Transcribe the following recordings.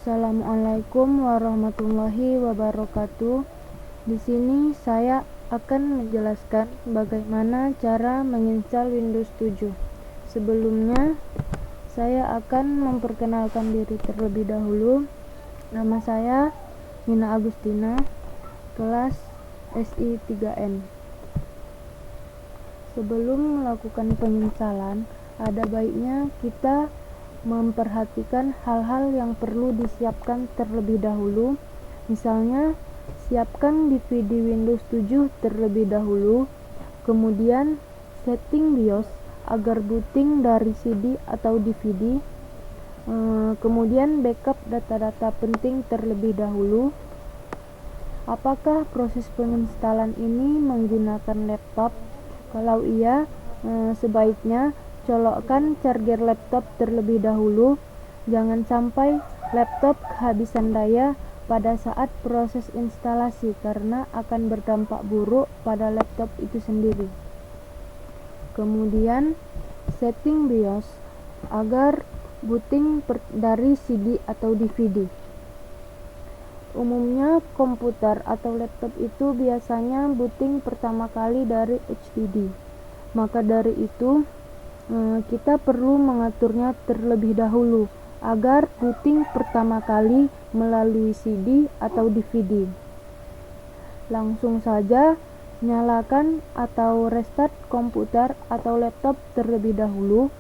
Assalamualaikum warahmatullahi wabarakatuh. Di sini saya akan menjelaskan bagaimana cara menginstal Windows 7. Sebelumnya, saya akan memperkenalkan diri terlebih dahulu. Nama saya Nina Agustina, kelas SI 3N. Sebelum melakukan penginstalan, ada baiknya kita memperhatikan hal-hal yang perlu disiapkan terlebih dahulu. Misalnya, siapkan DVD Windows 7 terlebih dahulu, kemudian setting BIOS agar booting dari CD atau DVD, kemudian backup data-data penting terlebih dahulu. Apakah proses penginstalan ini menggunakan laptop? Kalau iya, sebaiknya colokkan charger laptop terlebih dahulu. Jangan sampai laptop kehabisan daya pada saat proses instalasi karena akan berdampak buruk pada laptop itu sendiri. Kemudian, setting BIOS agar booting dari CD atau DVD. Umumnya komputer atau laptop itu biasanya booting pertama kali dari HDD. Maka dari itu, kita perlu mengaturnya terlebih dahulu agar booting pertama kali melalui CD atau DVD. Langsung saja nyalakan atau restart komputer atau laptop terlebih dahulu,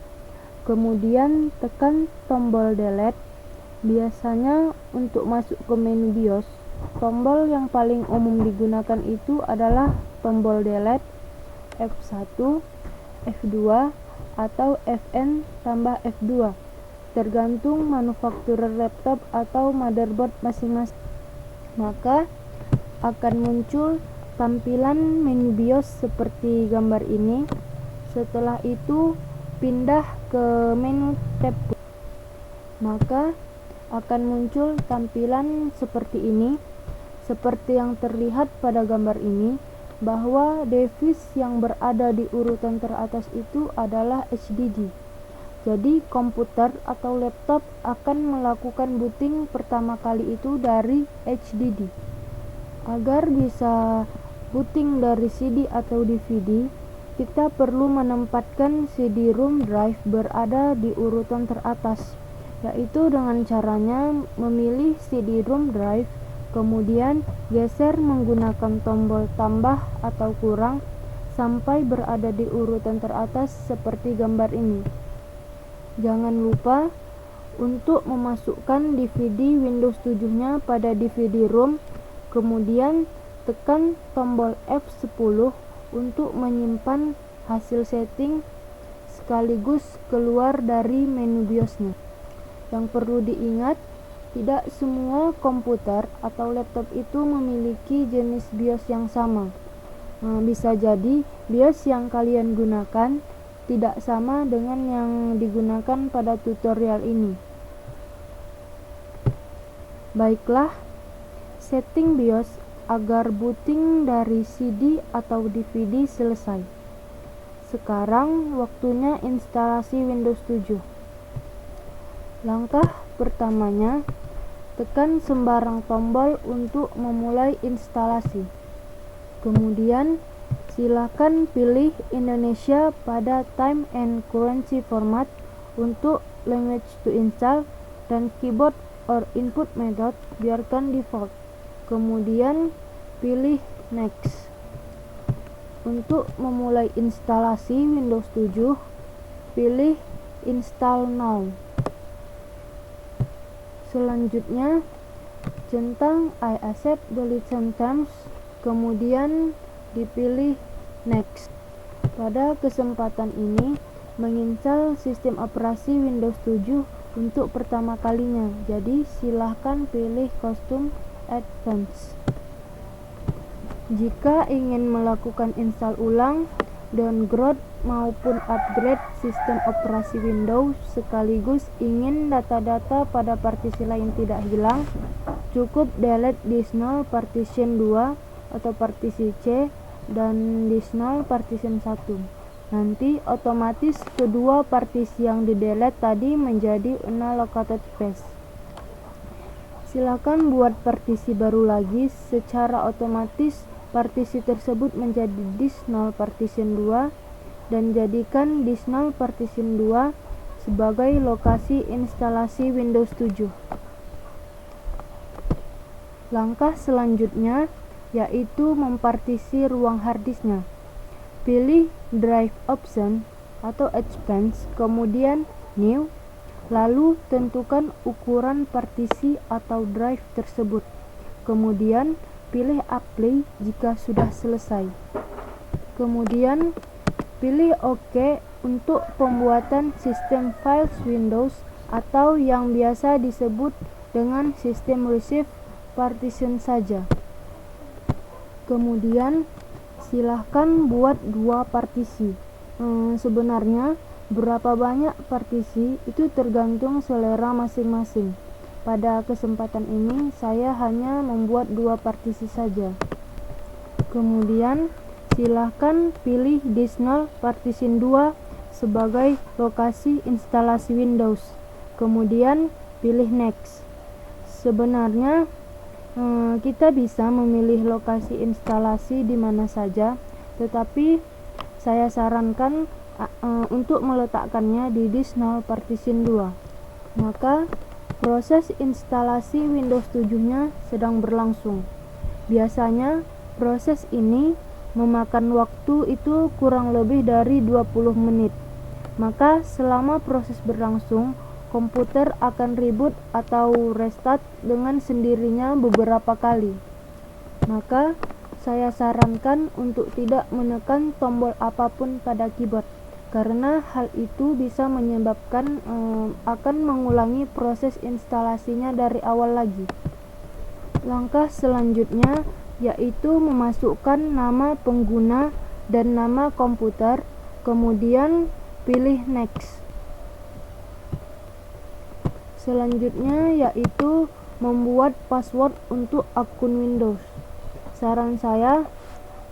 kemudian tekan tombol delete. Biasanya untuk masuk ke menu BIOS, tombol yang paling umum digunakan itu adalah tombol delete, F1, F2, atau Fn tambah F2, tergantung manufakturer laptop atau motherboard masing-masing. Maka akan muncul tampilan menu BIOS seperti gambar ini. Setelah itu pindah ke menu tab, maka akan muncul tampilan seperti ini. Seperti yang terlihat pada gambar ini, bahwa device yang berada di urutan teratas itu adalah HDD. Jadi komputer atau laptop akan melakukan booting pertama kali itu dari HDD. Agar bisa booting dari CD atau DVD, kita perlu menempatkan CD-ROM drive berada di urutan teratas, yaitu dengan caranya memilih CD-ROM drive, kemudian geser menggunakan tombol tambah atau kurang sampai berada di urutan teratas seperti gambar ini. Jangan lupa untuk memasukkan DVD Windows 7-nya pada DVD-ROM, kemudian tekan tombol F10 untuk menyimpan hasil setting sekaligus keluar dari menu BIOS-nya. Yang perlu diingat, tidak semua komputer atau laptop itu memiliki jenis BIOS yang sama. Bisa jadi BIOS yang kalian gunakan tidak sama dengan yang digunakan pada tutorial ini. Baiklah, setting BIOS agar booting dari CD atau DVD selesai. Sekarang waktunya instalasi Windows 7. Langkah pertamanya, tekan sembarang tombol untuk memulai instalasi. Kemudian, silakan pilih Indonesia pada time and currency format untuk language to install, dan keyboard or input method biarkan default. Kemudian, pilih next. Untuk memulai instalasi Windows 7, pilih install now. Selanjutnya, centang I accept the license terms, kemudian dipilih next. Pada kesempatan ini, menginstal sistem operasi Windows 7 untuk pertama kalinya, jadi silahkan pilih custom advance. Jika ingin melakukan install ulang, downgrade maupun upgrade sistem operasi Windows sekaligus ingin data-data pada partisi lain tidak hilang, cukup delete disk0 partition 2 atau partisi C dan disk0 partition 1. Nanti otomatis kedua partisi yang di delete tadi menjadi unallocated space. Silakan buat partisi baru lagi. Secara otomatis partisi tersebut menjadi disk 0 partition 2 dan jadikan disk 0 partition 2 sebagai lokasi instalasi Windows 7. Langkah selanjutnya yaitu mempartisi ruang harddisknya. Pilih drive option atau expanse, kemudian new, lalu tentukan ukuran partisi atau drive tersebut. Kemudian pilih apply jika sudah selesai. Kemudian pilih OK untuk pembuatan sistem files Windows atau yang biasa disebut dengan sistem receive partition saja. Kemudian silahkan buat 2 partisi. Sebenarnya berapa banyak partisi itu tergantung selera masing-masing. Pada kesempatan ini saya hanya membuat 2 partisi saja. Kemudian silahkan pilih disk 0 partition 2 sebagai lokasi instalasi Windows. Kemudian pilih next. Sebenarnya kita bisa memilih lokasi instalasi di mana saja, tetapi saya sarankan untuk meletakkannya di disk 0 partition 2. Maka proses instalasi Windows 7-nya sedang berlangsung. Biasanya proses ini memakan waktu itu kurang lebih dari 20 menit. Maka selama proses berlangsung, komputer akan reboot atau restart dengan sendirinya beberapa kali. Maka saya sarankan untuk tidak menekan tombol apapun pada keyboard, karena hal itu bisa menyebabkan akan mengulangi proses instalasinya dari awal lagi. Langkah selanjutnya yaitu memasukkan nama pengguna dan nama komputer, kemudian pilih next. Selanjutnya yaitu membuat password untuk akun Windows. Saran saya,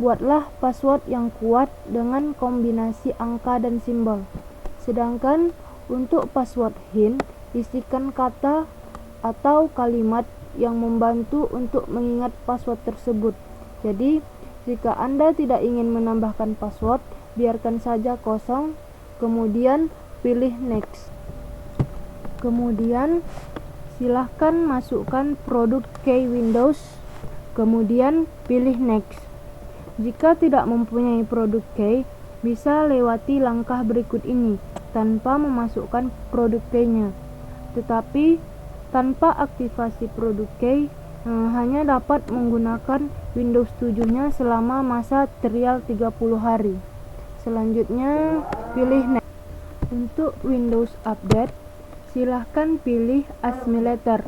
buatlah password yang kuat dengan kombinasi angka dan simbol. Sedangkan untuk password hint, isikan kata atau kalimat yang membantu untuk mengingat password tersebut. Jadi, jika Anda tidak ingin menambahkan password, biarkan saja kosong, kemudian pilih next. Kemudian silahkan masukkan produk key Windows, kemudian pilih next. Jika tidak mempunyai produk key, bisa lewati langkah berikut ini tanpa memasukkan produk key-nya. Tetapi tanpa aktivasi produk key, hanya dapat menggunakan Windows 7-nya selama masa trial 30 hari. Selanjutnya pilih next. Untuk Windows Update, silahkan pilih Assimilator.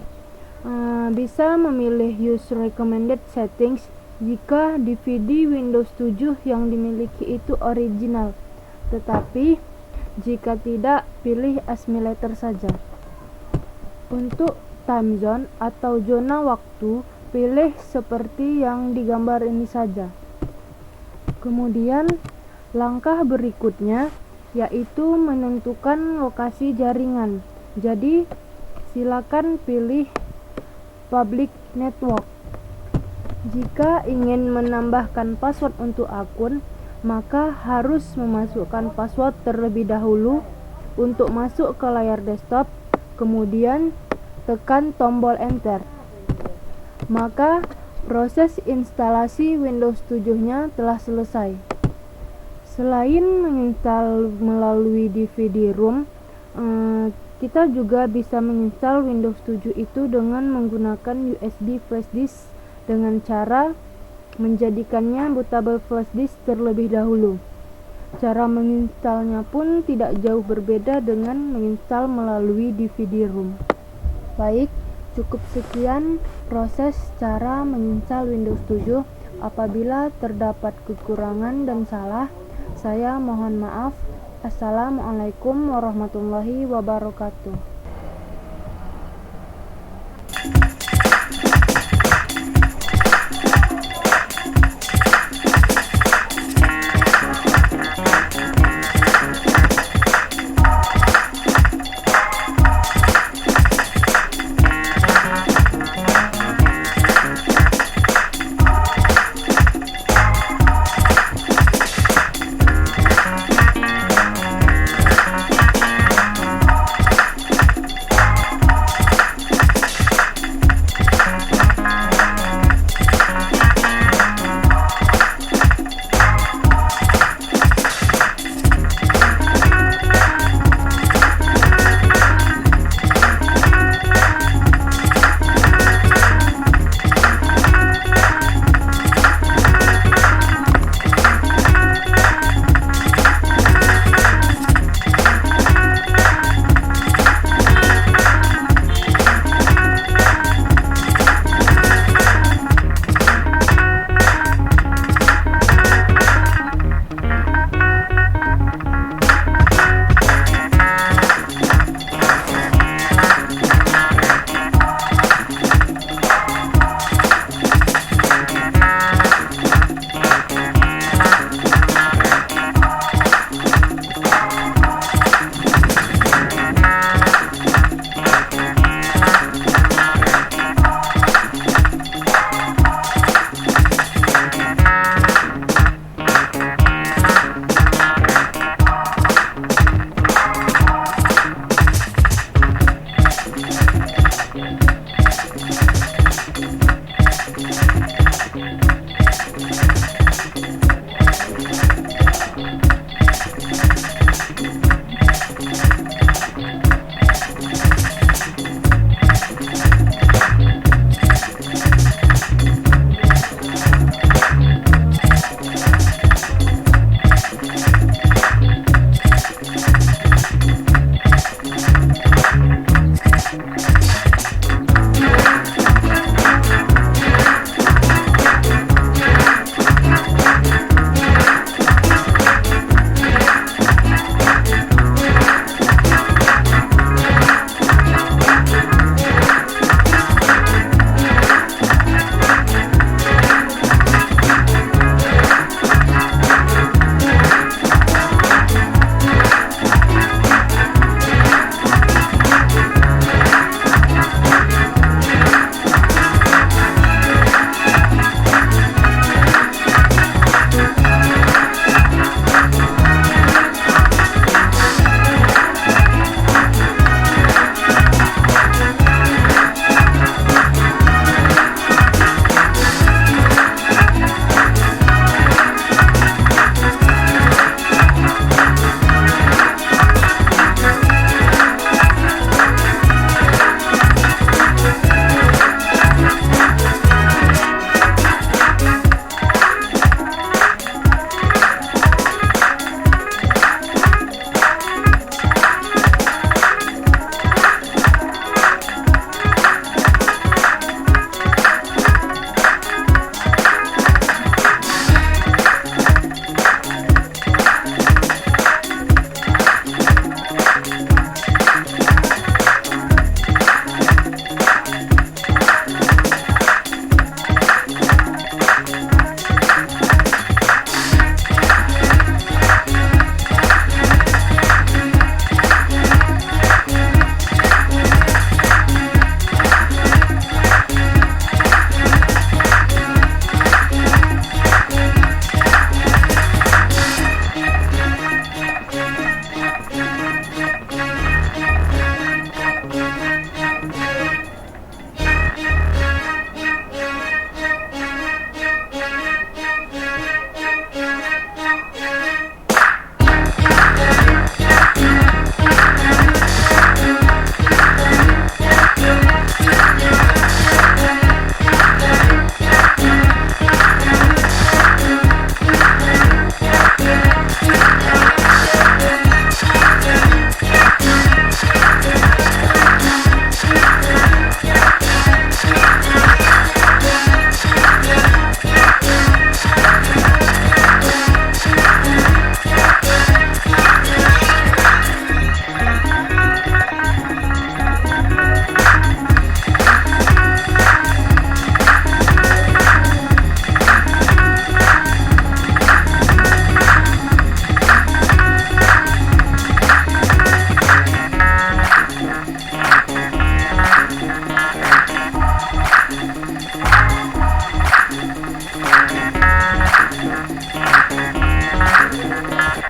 Bisa memilih Use Recommended Settings jika DVD Windows 7 yang dimiliki itu original. Tetapi jika tidak, pilih Assimilator saja. Untuk time zone atau zona waktu, pilih seperti yang digambar ini saja. Kemudian langkah berikutnya yaitu menentukan lokasi jaringan. Jadi silakan pilih public network. Jika ingin menambahkan password untuk akun, maka harus memasukkan password terlebih dahulu untuk masuk ke layar desktop, kemudian tekan tombol enter. Maka proses instalasi Windows 7-nya telah selesai. Selain menginstal melalui DVD-ROM, kita juga bisa menginstal Windows 7 itu dengan menggunakan USB flash disk dengan cara menjadikannya bootable flash disk terlebih dahulu. Cara menginstalnya pun tidak jauh berbeda dengan menginstal melalui DVD-ROM. Baik, cukup sekian proses cara menginstal Windows 7. Apabila terdapat kekurangan dan salah, saya mohon maaf. Assalamualaikum warahmatullahi wabarakatuh.